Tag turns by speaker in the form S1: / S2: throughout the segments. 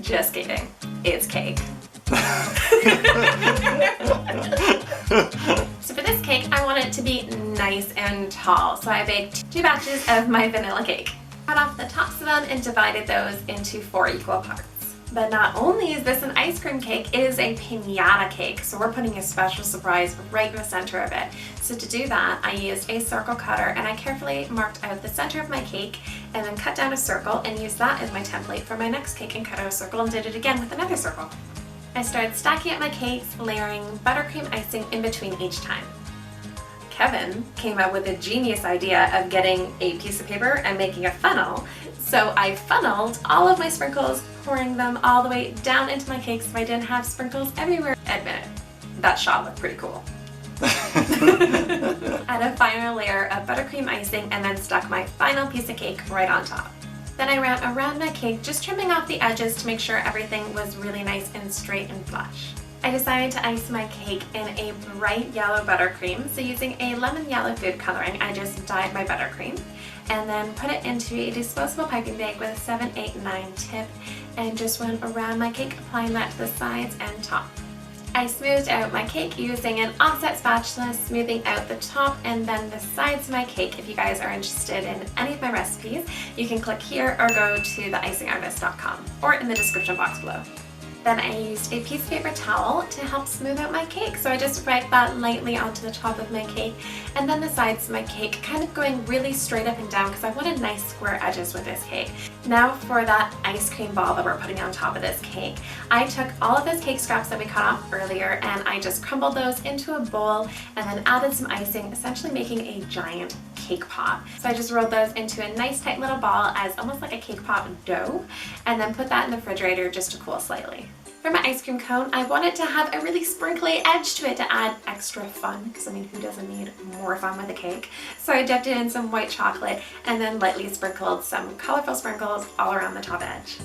S1: Just kidding. It's cake. So for this cake, I want it to be nice and tall. So I baked 2 batches of my vanilla cake. Cut off the tops of them and divided those into 4 equal parts. But not only is this an ice cream cake, it is a pinata cake. So we're putting a special surprise right in the center of it. So to do that, I used a circle cutter and I carefully marked out the center of my cake and then cut down a circle and used that as my template for my next cake and cut out a circle and did it again with another circle. I started stacking up my cakes, layering buttercream icing in between each time. Kevin came up with a genius idea of getting a piece of paper and making a funnel. So I funneled all of my sprinkles, pouring them all the way down into my cake so I didn't have sprinkles everywhere. Admit it, that shot looked pretty cool. Add a final layer of buttercream icing and then stuck my final piece of cake right on top. Then I ran around my cake, just trimming off the edges to make sure everything was really nice and straight and flush. I decided to ice my cake in a bright yellow buttercream, so using a lemon yellow food coloring, I just dyed my buttercream and then put it into a disposable piping bag with a 7, 8, 9 tip and just went around my cake, applying that to the sides and top. I smoothed out my cake using an offset spatula, smoothing out the top and then the sides of my cake. If you guys are interested in any of my recipes, you can click here or go to theicingartist.com or in the description box below. Then I used a piece of paper towel to help smooth out my cake. So I just wiped that lightly onto the top of my cake and then the sides of my cake, kind of going really straight up and down because I wanted nice square edges with this cake. Now for that ice cream ball that we're putting on top of this cake. I took all of those cake scraps that we cut off earlier and I just crumbled those into a bowl and then added some icing, essentially making a giant cake pop. So I just rolled those into a nice tight little ball as almost like a cake pop dough and then put that in the refrigerator just to cool slightly. For my ice cream cone, I wanted to have a really sprinkly edge to it to add extra fun, because I mean, who doesn't need more fun with a cake? So I dipped it in some white chocolate and then lightly sprinkled some colorful sprinkles all around the top edge.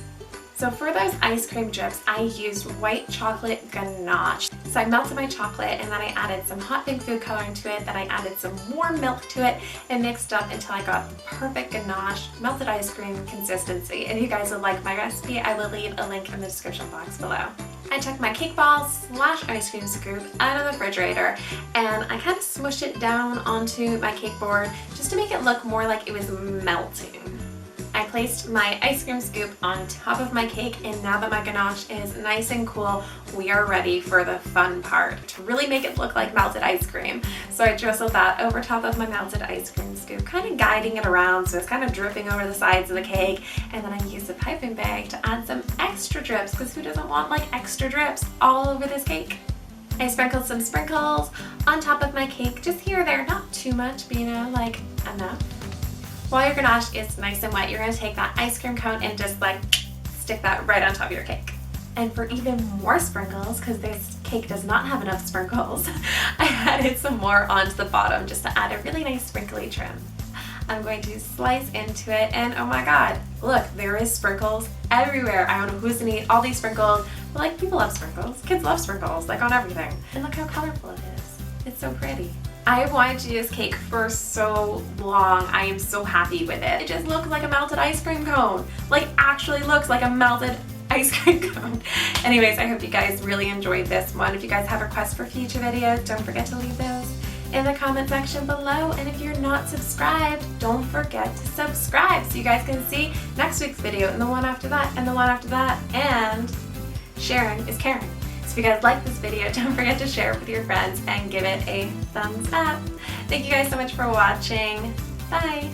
S1: So for those ice cream drips, I used white chocolate ganache. So I melted my chocolate and then I added some hot pink food coloring to it, then I added some warm milk to it and mixed up until I got the perfect ganache melted ice cream consistency. And if you guys would like my recipe, I will leave a link in the description box below. I took my cake balls / ice cream scoop out of the refrigerator and I kind of smushed it down onto my cake board just to make it look more like it was melting. I placed my ice cream scoop on top of my cake and now that my ganache is nice and cool, we are ready for the fun part, to really make it look like melted ice cream. So I drizzled that over top of my melted ice cream scoop, kind of guiding it around so it's kind of dripping over the sides of the cake, and then I used a piping bag to add some extra drips because who doesn't want like extra drips all over this cake? I sprinkled some sprinkles on top of my cake, just here or there, not too much, but you know, like enough. While your ganache is nice and wet, you're going to take that ice cream cone and just like stick that right on top of your cake. And for even more sprinkles, because this cake does not have enough sprinkles, I added some more onto the bottom just to add a really nice sprinkly trim. I'm going to slice into it and oh my god, look, there is sprinkles everywhere. I don't know who's gonna eat all these sprinkles, but like people love sprinkles. Kids love sprinkles, like on everything. And look how colorful it is. It's so pretty. I have wanted to do this cake for so long. I am so happy with it. It just looks like a melted ice cream cone. Like actually looks like a melted ice cream cone. Anyways, I hope you guys really enjoyed this one. If you guys have requests for future videos, don't forget to leave those in the comment section below. And if you're not subscribed, don't forget to subscribe so you guys can see next week's video and the one after that and the one after that. And sharing is caring. So if you guys like this video, don't forget to share it with your friends and give it a thumbs up. Thank you guys so much for watching. Bye!